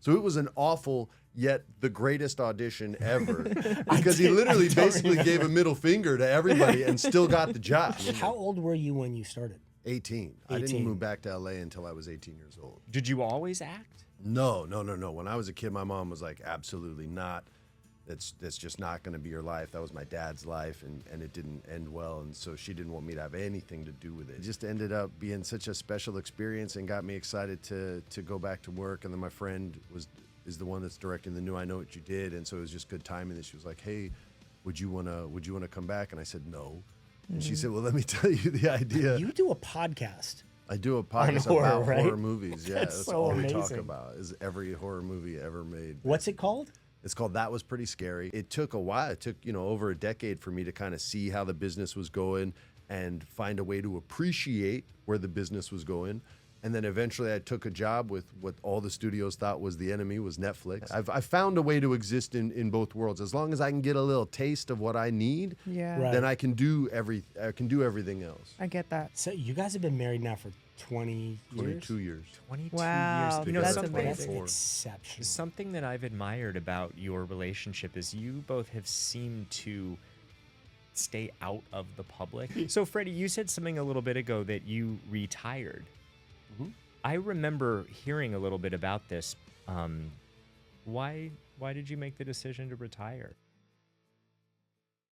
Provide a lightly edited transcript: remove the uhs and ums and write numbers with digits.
So it was an awful yet the greatest audition ever because he literally basically gave a middle finger to everybody and still got the job. How old were you when you started? 18. I didn't move back to LA until I was 18 years old. Did you always act? No. When I was a kid, my mom was like, absolutely not. That's just not going to be your life. That was my dad's life, and it didn't end well, and so she didn't want me to have anything to do with it. It just ended up being such a special experience and got me excited to go back to work. And then my friend is the one that's directing the new I Know What You Did, and so it was just good timing. And she was like, "Hey, would you wanna come back?" And I said no. And she said, "Well, let me tell you the idea." You do a podcast. I do a podcast horror, about right? horror movies. Yeah, that's so all we talk amazing. about is every horror movie ever made. What's it called? It's called That Was Pretty Scary. It took a while. It took, over a decade for me to kind of see how the business was going and find a way to appreciate where the business was going. And then eventually I took a job with what all the studios thought was the enemy, was Netflix. I've found a way to exist in both worlds. As long as I can get a little taste of what I need, Yeah. then I can do everything else. I get that. So you guys have been married now for 20 years? 22 years. 22 Wow, years. that's something, amazing. That's exceptional. something that I've admired about your relationship is you both have seemed to stay out of the public. So, Freddie, you said something a little bit ago that you retired. Mhm. I remember hearing a little bit about this. Why did you make the decision to retire?